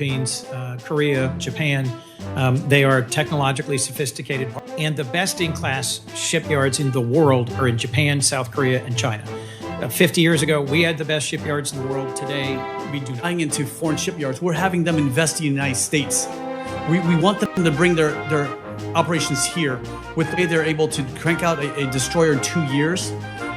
Philippines, Korea, Japan. They are technologically sophisticated, and the best-in-class shipyards in the world are in Japan, South Korea, and China. 50 years ago, we had the best shipyards in the world. Today, we do not. Buying into foreign shipyards, we're having them invest in the United States. We want them to bring their operations here. With the way they're able to crank out a destroyer in 2 years,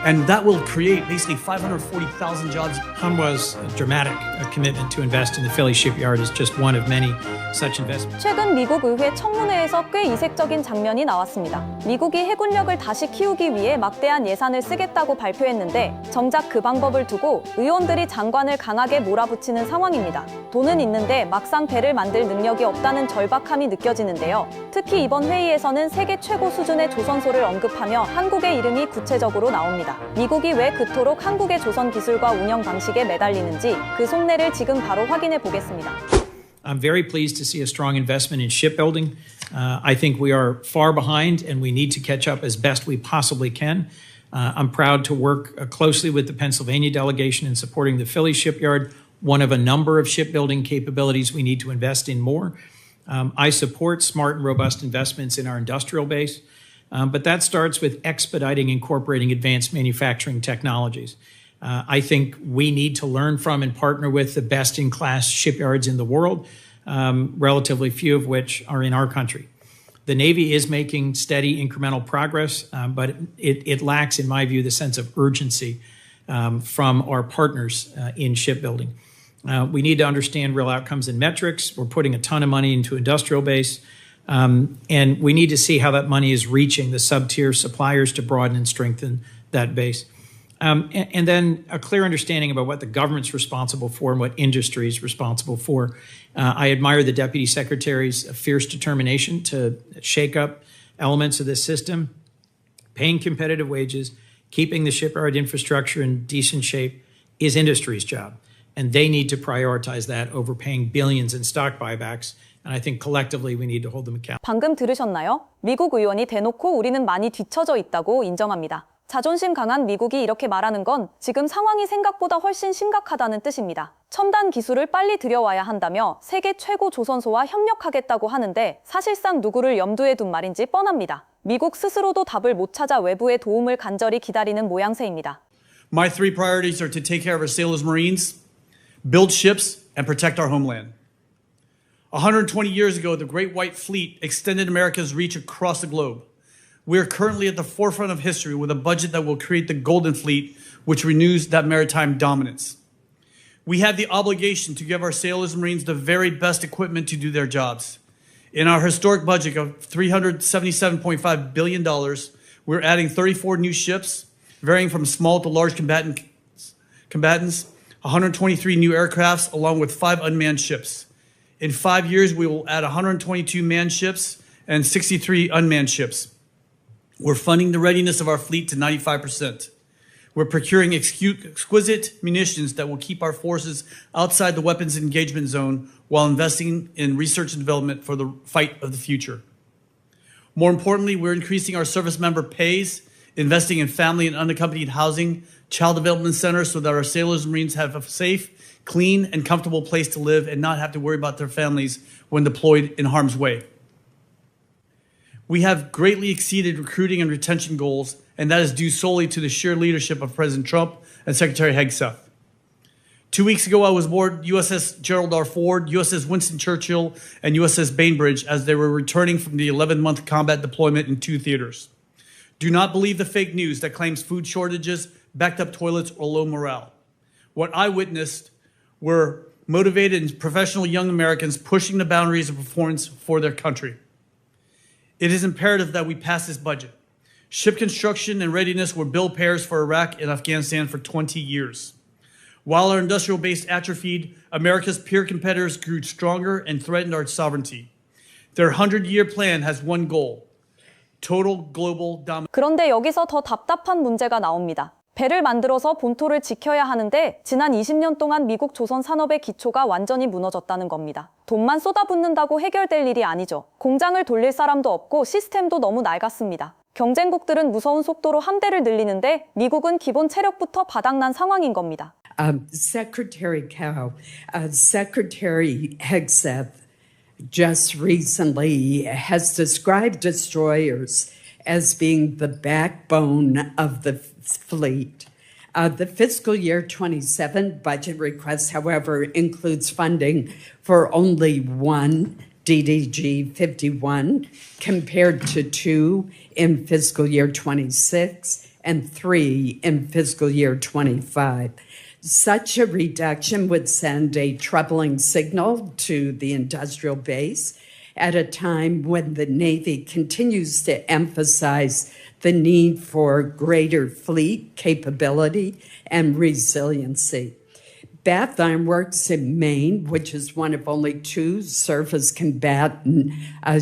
and that will create basically 540,000 jobs. Hanwha's dramatic commitment to invest in the Philly shipyard is just one of many such investments. 최근 미국 의회 청문회에서 꽤 이색적인 장면이 나왔습니다. 미국이 해군력을 다시 키우기 위해 막대한 예산을 쓰겠다고 발표했는데 정작 그 방법을 두고 의원들이 장관을 강하게 몰아붙이는 상황입니다. 돈은 있는데 막상 배를 만들 능력이 없다는 절박함이 느껴지는데요. 특히 이번 회의에서는 세계 최고 수준의 조선소를 언급하며 한국의 이름이 구체적으로 나옵니다. 미국이 왜 그토록 한국의 조선 기술과 운영 방식에 매달리는지 그 속내를 지금 바로 확인해 보겠습니다. I'm very pleased to see a strong investment in shipbuilding. I think we are far behind and we need to catch up as best we possibly can. I'm proud to work closely with the Pennsylvania delegation in supporting the Philly shipyard, one of a number of shipbuilding capabilities we need to invest in more. I support smart and robust investments in our industrial base. But that starts with expediting incorporating advanced manufacturing technologies. I think we need to learn from and partner with the best-in-class shipyards in the world, relatively few of which are in our country. The Navy is making steady incremental progress, but it lacks, in my view, the sense of urgency from our partners in shipbuilding. We need to understand real outcomes and metrics. We're putting a ton of money into industrial base. And we need to see how that money is reaching the sub-tier suppliers to broaden and strengthen that base. And then a clear understanding about what the government's responsible for and what industry is responsible for. I admire the Deputy Secretary's fierce determination to shake up elements of this system. Paying competitive wages, keeping the shipyard infrastructure in decent shape is industry's job. And they need to prioritize that over paying billions in stock buybacks. And I think collectively we need to hold them accountable. 방금 들으셨나요? 미국 의원이 대놓고 우리는 많이 뒤처져 있다고 인정합니다. 자존심 강한 미국이 이렇게 말하는 건 지금 상황이 생각보다 훨씬 심각하다는 뜻입니다. 첨단 기술을 빨리 들여와야 한다며 세계 최고 조선소와 협력하겠다고 하는데 사실상 누구를 염두에 둔 말인지 뻔합니다. 미국 스스로도 답을 못 찾아 외부의 도움을 간절히 기다리는 모양새입니다. My three priorities are to take care of our sailors, Marines, build ships, and protect our homeland. 120 years ago, the Great White Fleet extended America's reach across the globe. We are currently at the forefront of history with a budget that will create the Golden Fleet, which renews that maritime dominance. We have the obligation to give our sailors and Marines the very best equipment to do their jobs. In our historic budget of $377.5 billion, we're adding 34 new ships, varying from small to large combatants, 123 new aircrafts, along with 5 unmanned ships. In 5 years, we will add 122 manned ships and 63 unmanned ships. We're funding the readiness of our fleet to 95%. We're procuring exquisite munitions that will keep our forces outside the weapons engagement zone while investing in research and development for the fight of the future. More importantly, we're increasing our service member pays, investing in family and unaccompanied housing, child development centers so that our sailors and Marines have a safe, clean, and comfortable place to live and not have to worry about their families when deployed in harm's way. We have greatly exceeded recruiting and retention goals, and that is due solely to the sheer leadership of President Trump and Secretary Hegseth. 2 weeks ago, I was aboard USS Gerald R. Ford, USS Winston Churchill, and USS Bainbridge as they were returning from the 11-month combat deployment in 2 theaters. Do not believe the fake news that claims food shortages, backed up toilets, or low morale. What I witnessed were motivated and professional young Americans pushing the boundaries of performance for their country. It is imperative that we pass this budget. Ship construction and readiness were bill payers for Iraq and Afghanistan for 20 years. While our industrial base atrophied, America's peer competitors grew stronger and threatened our sovereignty. Their 100-year plan has one goal: total global dominance. 그런데 여기서 더 답답한 문제가 나옵니다. 배를 만들어서 본토를 지켜야 하는데 지난 20년 동안 미국 조선 산업의 기초가 완전히 무너졌다는 겁니다. 돈만 쏟아붓는다고 해결될 일이 아니죠. 공장을 돌릴 사람도 없고 시스템도 너무 낡았습니다. 경쟁국들은 무서운 속도로 함대를 늘리는데 미국은 기본 체력부터 바닥난 상황인 겁니다. Secretary Hegseth just recently has described destroyers as being the backbone of the fleet. The fiscal year 27 budget request, however, includes funding for only one DDG 51 compared to 2 in fiscal year 26 and 3 in fiscal year 25. Such a reduction would send a troubling signal to the industrial base at a time when the Navy continues to emphasize the need for greater fleet capability and resiliency. Bath Iron Works in Maine, which is one of only 2 surface combatant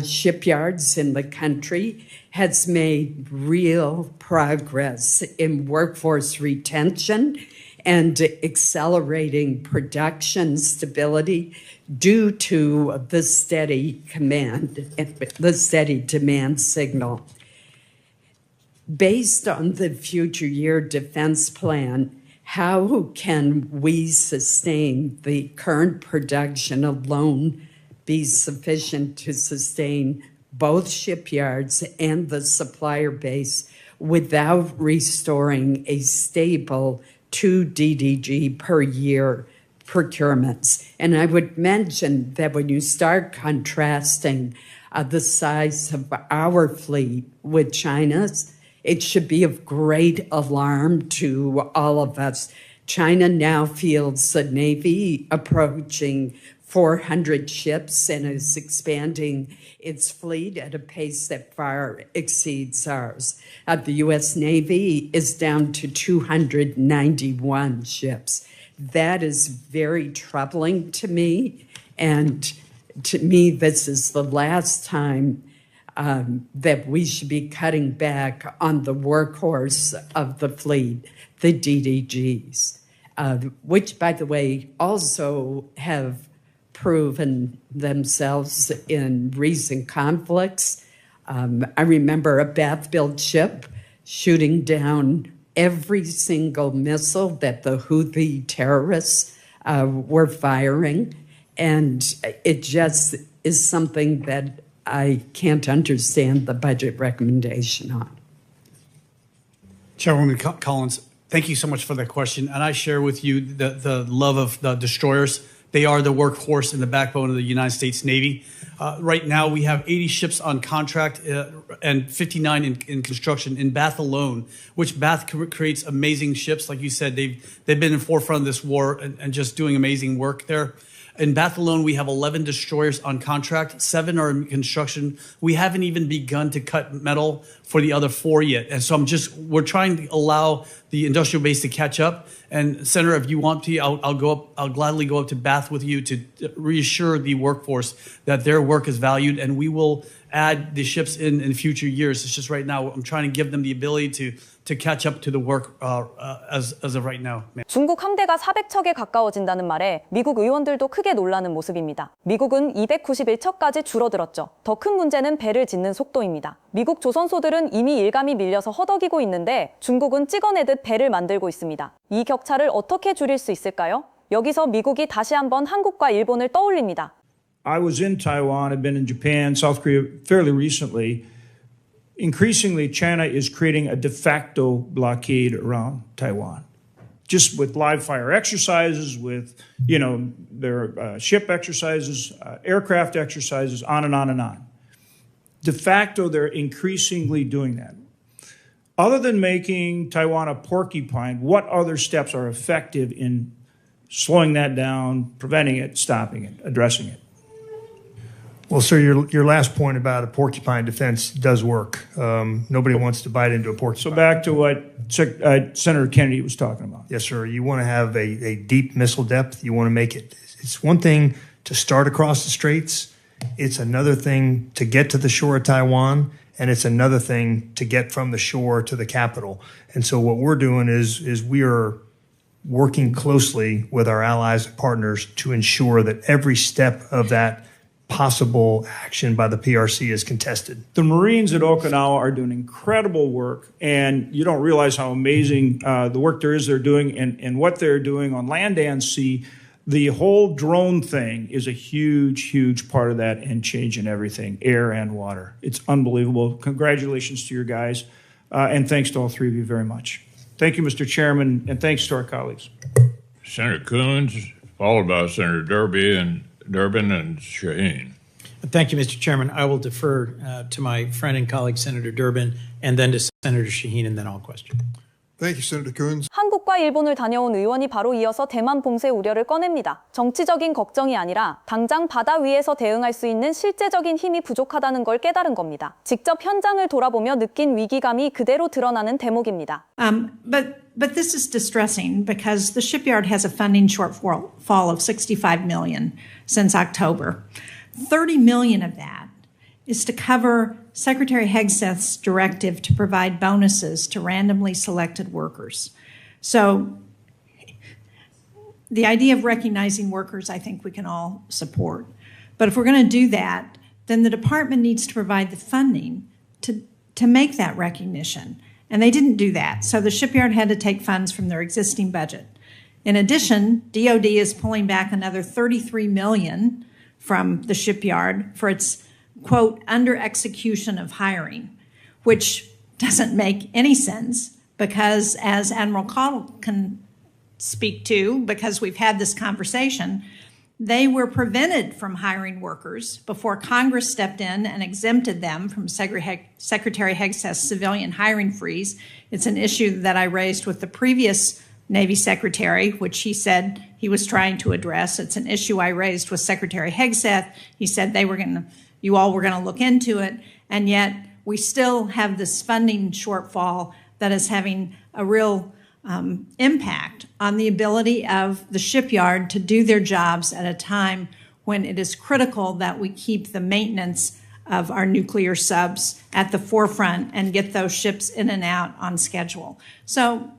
shipyards in the country, has made real progress in workforce retention and accelerating production stability due to the steady demand signal. Based on the future year defense plan, how can we sustain the current production alone be sufficient to sustain both shipyards and the supplier base without restoring a stable 2 DDG per year procurements? And I would mention that when you start contrasting the size of our fleet with China's, it should be of great alarm to all of us. China now fields the Navy approaching 400 ships and is expanding its fleet at a pace that far exceeds ours. The U.S. Navy is down to 291 ships. That is very troubling to me. And to me, this is the last time that we should be cutting back on the workhorse of the fleet, the DDGs, which, by the way, also have proven themselves in recent conflicts. I remember a Bath-built ship shooting down every single missile that the Houthi terrorists were firing. And it just is something that I can't understand the budget recommendation on. Chairwoman Collins, thank you so much for that question. And I share with you the love of the destroyers. They are the workhorse and the backbone of the United States Navy. Right now, we have 80 ships on contract and 59 in construction in Bath alone, which Bath creates amazing ships. Like you said, they've been in the forefront of this war and just doing amazing work there. In Bath alone, we have 11 destroyers on contract, 7 are in construction. We haven't even begun to cut metal for the other 4 yet. And so we're trying to allow the industrial base to catch up. And Senator, if you want to, I'll gladly go up to Bath with you to reassure the workforce that their work is valued, and we will add the ships in future years. It's just right now, I'm trying to give them the ability to catch up to the work as of right now. 중국 함대가 400척에 가까워진다는 말에 미국 의원들도 크게 놀라는 모습입니다. 미국은 291척까지 줄어들었죠. 더 큰 문제는 배를 짓는 속도입니다. 미국 조선소들은 이미 일감이 밀려서 허덕이고 있는데 중국은 찍어내듯 배를 만들고 있습니다. 이 격차를 어떻게 줄일 수 있을까요? 여기서 미국이 다시 한번 한국과 일본을 떠올립니다. I was in Taiwan, I've been in Japan, South Korea fairly recently. Increasingly, China is creating a de facto blockade around Taiwan, just with live fire exercises, with, their ship exercises, aircraft exercises, on and on and on. De facto, they're increasingly doing that. Other than making Taiwan a porcupine, what other steps are effective in slowing that down, preventing it, stopping it, addressing it? Well, sir, your last point about a porcupine defense does work. Nobody wants to bite into a porcupine. So back to what Senator Kennedy was talking about. Yes, sir. You want to have a deep missile depth. You want to make it. It's one thing to start across the straits. It's another thing to get to the shore of Taiwan, and it's another thing to get from the shore to the capital. And so what we're doing is we are working closely with our allies and partners to ensure that every step of that possible action by the PRC is contested. The Marines at Okinawa are doing incredible work, and you don't realize how amazing the work they're doing and what they're doing on land and sea. The whole drone thing is a huge, huge part of that and changing everything, air and water. It's unbelievable. Congratulations to your guys, and thanks to all three of you very much. Thank you, Mr. Chairman, and thanks to our colleagues. Senator Coons, followed by Senator Durbin and Shaheen. Thank you, Mr. Chairman. I will defer to my friend and colleague, Senator Durbin, and then to Senator Shaheen, and then I'll question. Thank you, Senator Coons. 한국과 일본을 다녀온 의원이 바로 이어서 대만 봉쇄 우려를 꺼냅니다. 정치적인 걱정이 아니라 당장 바다 위에서 대응할 수 있는 실제적인 힘이 부족하다는 걸 깨달은 겁니다. 직접 현장을 돌아보며 느낀 위기감이 그대로 드러나는 대목입니다. But this is distressing because the shipyard has a funding shortfall of $65 million since October. $30 million of that is to cover Secretary Hegseth's directive to provide bonuses to randomly selected workers. So the idea of recognizing workers, I think we can all support. But if we're going to do that, then the department needs to provide the funding to make that recognition. And they didn't do that. So the shipyard had to take funds from their existing budget. In addition, DOD is pulling back another $33 million from the shipyard for its, quote, under execution of hiring, which doesn't make any sense because, as Admiral Cottle can speak to, because we've had this conversation, they were prevented from hiring workers before Congress stepped in and exempted them from Secretary Hegseth's civilian hiring freeze. It's an issue that I raised with the previous Navy Secretary, which he said he was trying to address. It's an issue I raised with Secretary Hegseth. He said you all were going to look into it, and yet we still have this funding shortfall that is having a real impact on the ability of the shipyard to do their jobs at a time when it is critical that we keep the maintenance of our nuclear subs at the forefront and get those ships in and out on schedule. So,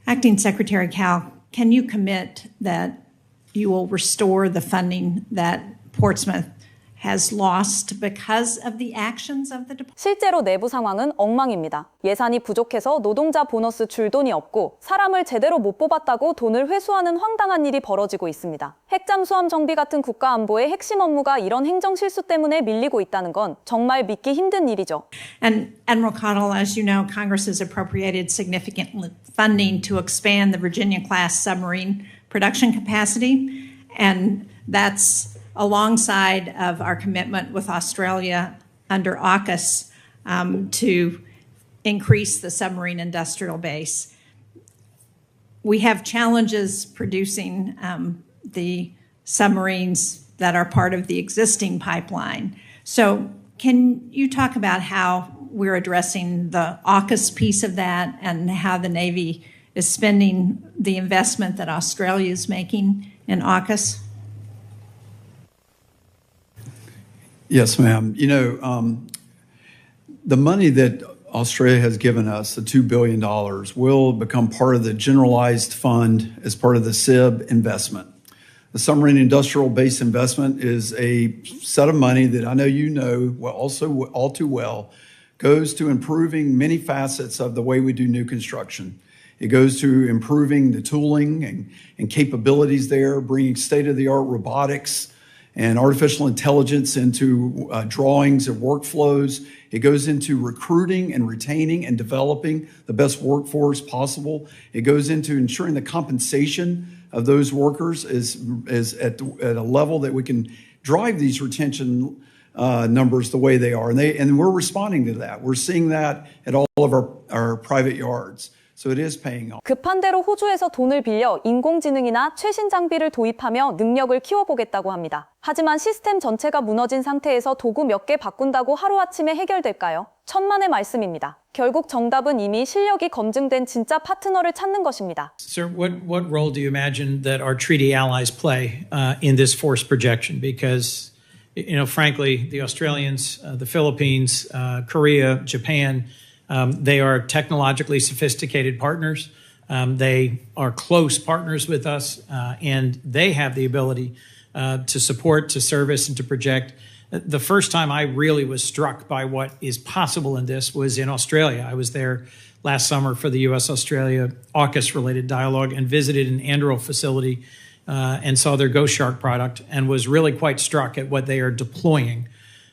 Acting Secretary Cal, can you commit that you will restore the funding that Portsmouth has lost because of the actions of the department? 실제로 내부 상황은 엉망입니다. 예산이 부족해서 노동자 보너스 줄 돈이 없고 사람을 제대로 못 뽑았다고 돈을 회수하는 황당한 일이 벌어지고 있습니다. 핵잠수함 정비 같은 국가 안보의 핵심 업무가 이런 행정 실수 때문에 밀리고 있다는 건 정말 믿기 힘든 일이죠. And Admiral Cottle, as you know, Congress has appropriated significant funding to expand the Virginia-class submarine production capacity, and that's alongside of our commitment with Australia under AUKUS to increase the submarine industrial base. We have challenges producing the submarines that are part of the existing pipeline. So can you talk about how we're addressing the AUKUS piece of that and how the Navy is spending the investment that Australia is making in AUKUS? Yes, ma'am. You know, the money that Australia has given us, the $2 billion, will become part of the generalized fund as part of the SIB investment. The submarine industrial base investment is a set of money that I know you know also all too well, goes to improving many facets of the way we do new construction. It goes to improving the tooling and capabilities there, bringing state-of-the-art robotics and artificial intelligence into drawings and workflows. It goes into recruiting and retaining and developing the best workforce possible. It goes into ensuring the compensation of those workers is at a level that we can drive these retention numbers the way they are. And we're responding to that. We're seeing that at all of our private yards. So it is paying off. 급한 대로 호주에서 돈을 빌려 인공지능이나 최신 장비를 도입하며 능력을 키워보겠다고 합니다. 하지만 시스템 전체가 무너진 상태에서 도구 몇 개 바꾼다고 하루아침에 해결될까요? 천만의 말씀입니다. 결국 정답은 이미 실력이 검증된 진짜 파트너를 찾는 것입니다. Sir, what role do you imagine that our treaty allies play in this force projection? Because, you know, frankly, the Australians, the Philippines, Korea, Japan, they are technologically sophisticated partners. They are close partners with us, and they have the ability to support, to service, and to project. The first time I really was struck by what is possible in this was in Australia. I was there last summer for the U.S.-Australia AUKUS-related dialogue and visited an Anduril facility and saw their Ghost Shark product and was really quite struck at what they are deploying.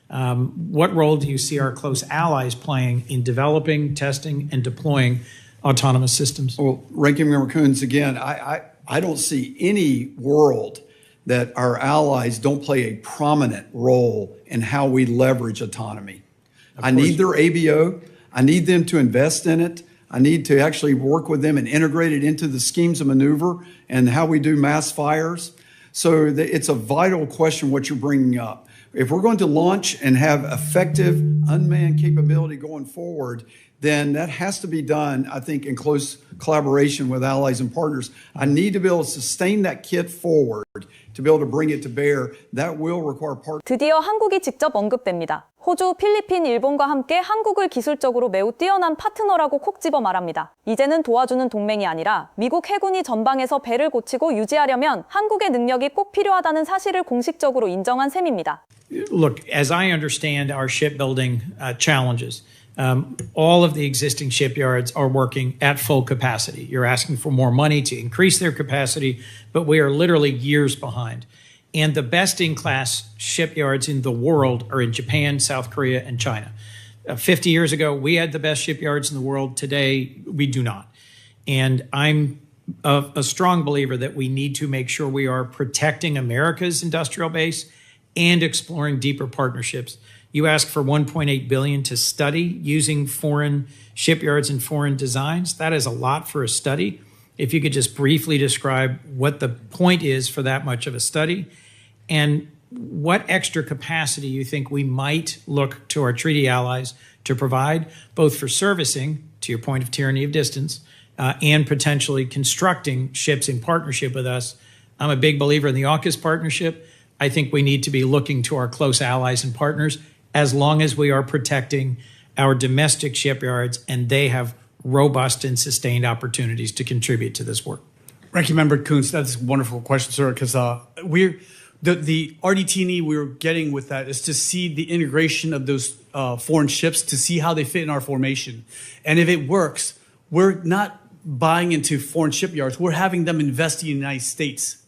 What role do you see our close allies playing in developing, testing, and deploying autonomous systems? Well, Ranking Member Coons, again, I don't see any world that our allies don't play a prominent role in how we leverage autonomy. I need their ABO. I need them to invest in it. I need to actually work with them and integrate it into the schemes of maneuver and how we do mass fires. So it's a vital question what you're bringing up. If we're going to launch and have effective unmanned capability going forward, then that has to be done, I think, in close collaboration with allies and partners. I need to be able to sustain that kit forward, to be able to bring it to bear. That will require partners. 드디어 한국이 직접 언급됩니다. 호주, 필리핀, 일본과 함께 한국을 기술적으로 매우 뛰어난 파트너라고 콕 집어 말합니다. 이제는 도와주는 동맹이 아니라 미국 해군이 전방에서 배를 고치고 유지하려면 한국의 능력이 꼭 필요하다는 사실을 공식적으로 인정한 셈입니다. Look, as I understand our shipbuilding challenges, all of the existing shipyards are working at full capacity. You're asking for more money to increase their capacity, but we are literally years behind. And the best-in-class shipyards in the world are in Japan, South Korea, and China. 50 years ago, we had the best shipyards in the world. Today, we do not. And I'm a strong believer that we need to make sure we are protecting America's industrial base and exploring deeper partnerships. You ask for $1.8 billion to study using foreign shipyards and foreign designs. That is a lot for a study. If you could just briefly describe what the point is for that much of a study and what extra capacity you think we might look to our treaty allies to provide, both for servicing, to your point of tyranny of distance, and potentially constructing ships in partnership with us. I'm a big believer in the AUKUS partnership. I think we need to be looking to our close allies and partners as long as we are protecting our domestic shipyards and they have robust and sustained opportunities to contribute to this work. Ranking Member Coons, that's a wonderful question, sir, because the RDT&E we're getting with that is to see the integration of those foreign ships, to see how they fit in our formation. And if it works, we're not buying into foreign shipyards. We're having them invest in the United States.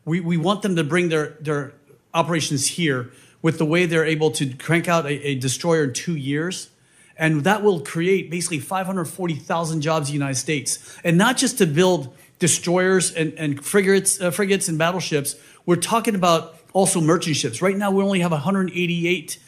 We want them to bring their operations here with the way they're able to crank out a destroyer in 2 years. And that will create basically 540,000 jobs in the United States. And not just to build destroyers and frigates and battleships. We're talking about also merchant ships. Right now, we only have 188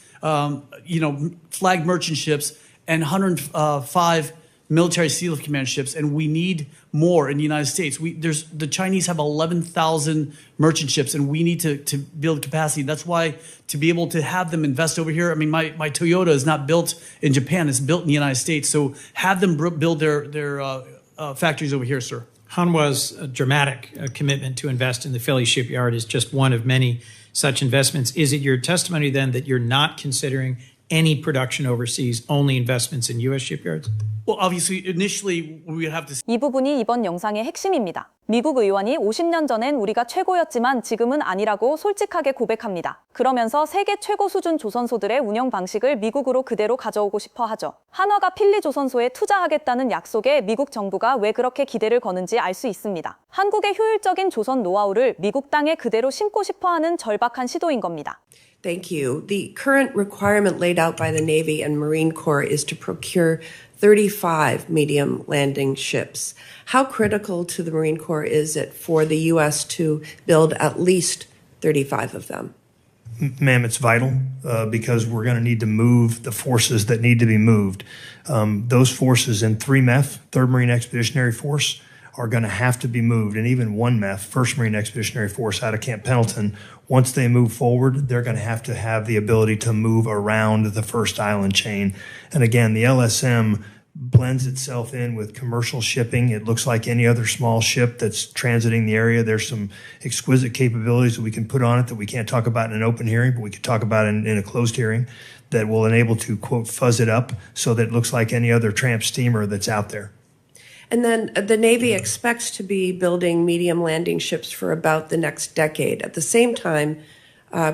flag merchant ships and 105 military SEAL command ships, and we need more in the United States. The Chinese have 11,000 merchant ships, and we need to build capacity. That's why to be able to have them invest over here. I mean, my Toyota is not built in Japan; it's built in the United States. So have them build their factories over here, sir. Hanwha's dramatic commitment to invest in the Philly shipyard is just one of many such investments. Is it your testimony then that you're not considering any production overseas, only investments in U.S. shipyards? Well, obviously, initially we would have to. 이 부분이 이번 영상의 핵심입니다. 미국 의원이 50년 전엔 우리가 최고였지만 지금은 아니라고 솔직하게 고백합니다. 그러면서 세계 최고 수준 조선소들의 운영 방식을 미국으로 그대로 가져오고 싶어 하죠. 한화가 필리 조선소에 투자하겠다는 약속에 미국 정부가 왜 그렇게 기대를 거는지 알 수 있습니다. 한국의 효율적인 조선 노하우를 미국 땅에 그대로 심고 싶어 하는 절박한 시도인 겁니다. Thank you. The current requirement laid out by the Navy and Marine Corps is to procure 35 medium landing ships. How critical to the Marine Corps is it for the U.S. to build at least 35 of them? Ma'am, it's vital because we're going to need to move the forces that need to be moved. Those forces in 3MEF, 3rd Marine Expeditionary Force, are going to have to be moved. And even 1MEF, 1st Marine Expeditionary Force out of Camp Pendleton, once they move forward, they're going to have the ability to move around the first island chain. And again, the LSM blends itself in with commercial shipping. It looks like any other small ship that's transiting the area. There's some exquisite capabilities that we can put on it that we can't talk about in an open hearing, but we could talk about in a closed hearing that will enable to, quote, fuzz it up so that it looks like any other tramp steamer that's out there. And then the Navy expects to be building medium landing ships for about the next decade. At the same time,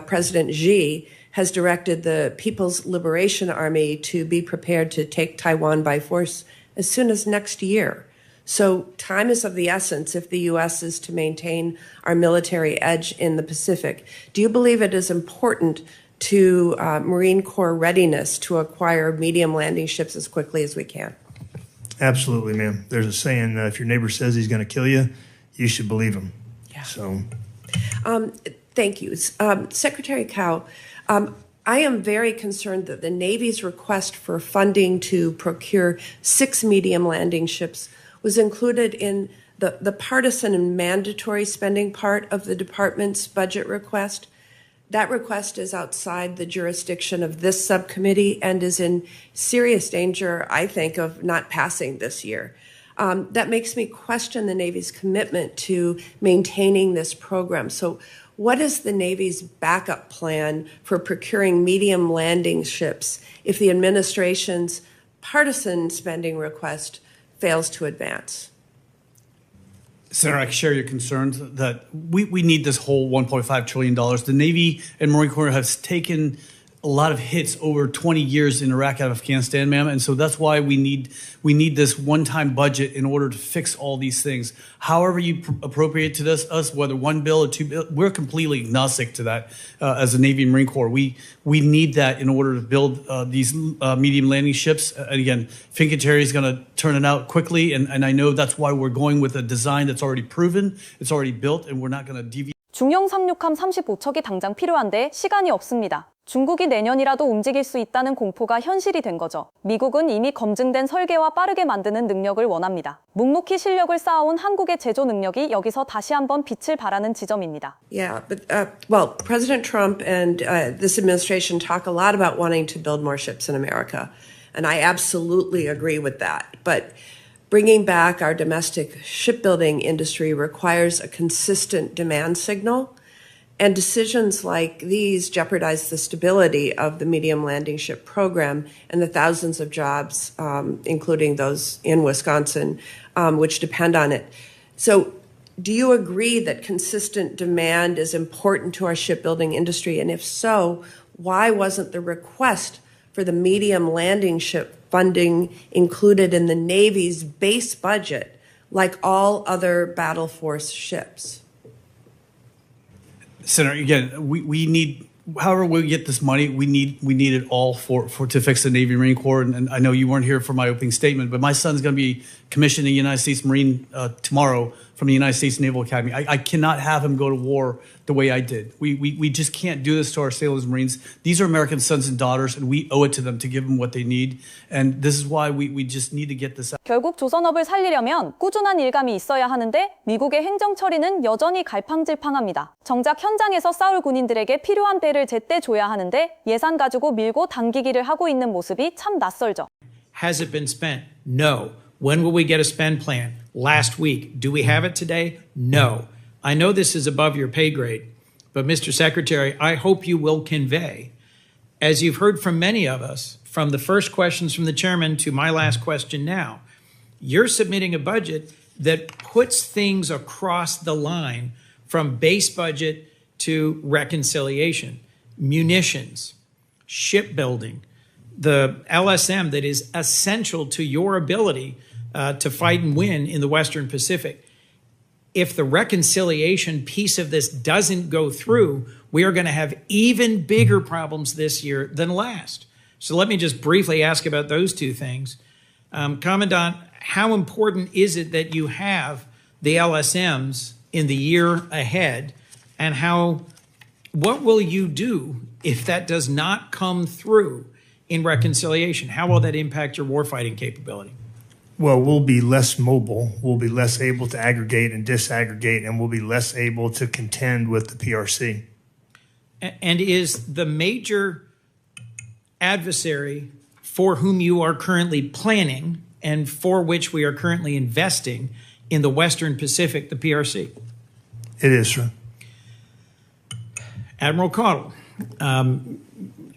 President Xi has directed the People's Liberation Army to be prepared to take Taiwan by force as soon as next year. So time is of the essence if the U.S. is to maintain our military edge in the Pacific. Do you believe it is important to Marine Corps readiness to acquire medium landing ships as quickly as we can? Absolutely, ma'am. There's a saying, if your neighbor says he's going to kill you, you should believe him. Yeah. So, thank you. Secretary Cow, I am very concerned that the Navy's request for funding to procure 6 medium landing ships was included in the partisan and mandatory spending part of the department's budget request. That request is outside the jurisdiction of this subcommittee and is in serious danger, I think, of not passing this year. That makes me question the Navy's commitment to maintaining this program. So what is the Navy's backup plan for procuring medium landing ships if the administration's partisan spending request fails to advance? Senator, I share your concerns that we need this whole $1.5 trillion. The Navy and Marine Corps has taken a lot of hits over 20 years in Iraq and Afghanistan, ma'am. And so that's why we need this one-time budget in order to fix all these things. However you appropriate to us, whether one bill or 2 bills, we're completely agnostic to that as a Navy and Marine Corps. We need that in order to build these medium landing ships. And again, Fincantieri is going to turn it out quickly. And I know that's why we're going with a design that's already proven, it's already built, and we're not going to deviate. 중형 상륙함 35척이 당장 필요한데 시간이 없습니다. 중국이 내년이라도 움직일 수 있다는 공포가 현실이 된 거죠. 미국은 이미 검증된 설계와 빠르게 만드는 능력을 원합니다. 묵묵히 실력을 쌓아온 한국의 제조 능력이 여기서 다시 한번 빛을 발하는 지점입니다. Yeah, but well, President Trump and this administration talk a lot about wanting to build more ships in America, and I absolutely agree with that. But bringing back our domestic shipbuilding industry requires a consistent demand signal. And decisions like these jeopardize the stability of the medium landing ship program and the thousands of jobs, including those in Wisconsin, which depend on it. So do you agree that consistent demand is important to our shipbuilding industry? And if so, why wasn't the request for the medium landing ship funding included in the Navy's base budget like all other battle force ships? Senator, again, we need, however we get this money, we need it all for to fix the Navy Marine Corps. And I know you weren't here for my opening statement, but my son's going to be commissioned in the United States Marine tomorrow from the United States Naval Academy. I cannot have him go to war the way I did. We just can't do this to our sailors and Marines. These are American sons and daughters, and we owe it to them to give them what they need. And this is why we just need to get this out. 결국 조선업을 살리려면 꾸준한 일감이 있어야 하는데 미국의 행정 처리는 여전히 갈팡질팡합니다. 정작 현장에서 싸울 군인들에게 필요한 배를 제때 줘야 하는데 예산 가지고 밀고 당기기를 하고 있는 모습이 참 낯설죠. Has it been spent? No. When will we get a spend plan? Last week. Do we have it today? No. I know this is above your pay grade, but Mr. Secretary, I hope you will convey, as you've heard from many of us, from the first questions from the chairman to my last question now, you're submitting a budget that puts things across the line from base budget to reconciliation, munitions, shipbuilding, the LSM that is essential to your ability to fight and win in the Western Pacific. If the reconciliation piece of this doesn't go through, we are going to have even bigger problems this year than last. So let me just briefly ask about those two things. Commandant, how important is it that you have the LSMs in the year ahead, and what will you do if that does not come through in reconciliation? How will that impact your warfighting capability? well, we'll be less mobile, we'll be less able to aggregate and disaggregate, and we'll be less able to contend with the PRC. And is the major adversary for whom you are currently planning and for which we are currently investing in the Western Pacific, the PRC? It is, sir. Admiral Caudle,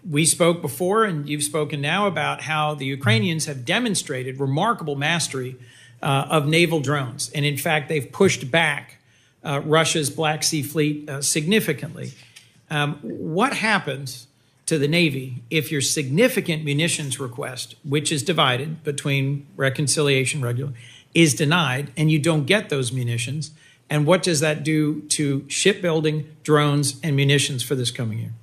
we spoke before and you've spoken now about how the Ukrainians have demonstrated remarkable mastery of naval drones. And in fact, they've pushed back Russia's Black Sea Fleet significantly. What happens to the Navy if your significant munitions request, which is divided between reconciliation regular, is denied and you don't get those munitions? And what does that do to shipbuilding, drones, and munitions for this coming year?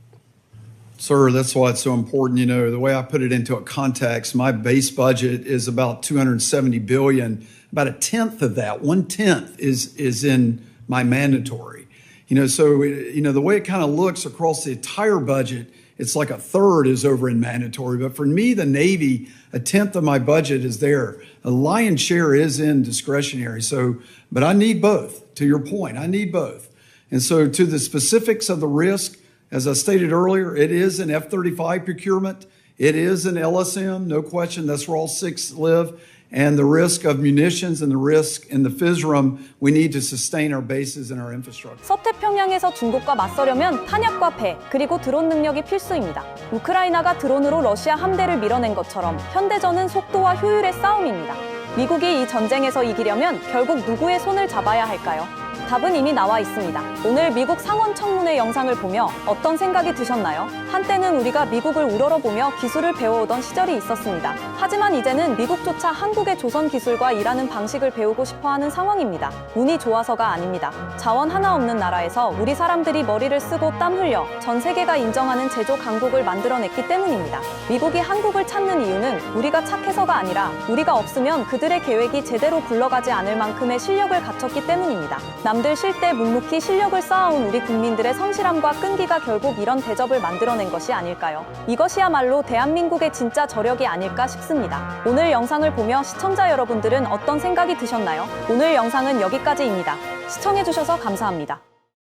Sir, that's why it's so important. You know, the way I put it into a context, my base budget is about $270 billion. About a tenth of that, 1/10, is in my mandatory. You know, so, you know, the way it kind of looks across the entire budget, it's like a third is over in mandatory. But for me, the Navy, a tenth of my budget is there. A lion's share is in discretionary. So, but I need both. To your point, I need both. And so to the specifics of the risk, as I stated earlier, it is an F-35 procurement. It is an LSM, no question. That's where all 6 live. And the risk of munitions and the risk in the FISRM, we need to sustain our bases and our infrastructure. 서태평양에서 중국과 맞서려면 탄약과 배, 그리고 드론 능력이 필수입니다. 우크라이나가 드론으로 러시아 함대를 밀어낸 것처럼 현대전은 속도와 효율의 싸움입니다. 미국이 이 전쟁에서 이기려면 결국 누구의 손을 잡아야 할까요? 답은 이미 나와 있습니다. 오늘 미국 상원 청문회 영상을 보며 어떤 생각이 드셨나요? 한때는 우리가 미국을 우러러보며 기술을 배워오던 시절이 있었습니다. 하지만 이제는 미국조차 한국의 조선 기술과 일하는 방식을 배우고 싶어하는 상황입니다. 운이 좋아서가 아닙니다. 자원 하나 없는 나라에서 우리 사람들이 머리를 쓰고 땀 흘려 전 세계가 인정하는 제조 강국을 만들어냈기 때문입니다. 미국이 한국을 찾는 이유는 우리가 착해서가 아니라 우리가 없으면 그들의 계획이 제대로 굴러가지 않을 만큼의 실력을 갖췄기 때문입니다. 남들 쉴 때 묵묵히 실력을 쌓아온 우리 국민들의 성실함과 끈기가 결국 이런 대접을 만들어낸 것이 아닐까요? 이것이야말로 대한민국의 진짜 저력이 아닐까 싶습니다. 오늘 영상을 보며 시청자 여러분들은 어떤 생각이 드셨나요? 오늘 영상은 여기까지입니다. 시청해주셔서 감사합니다.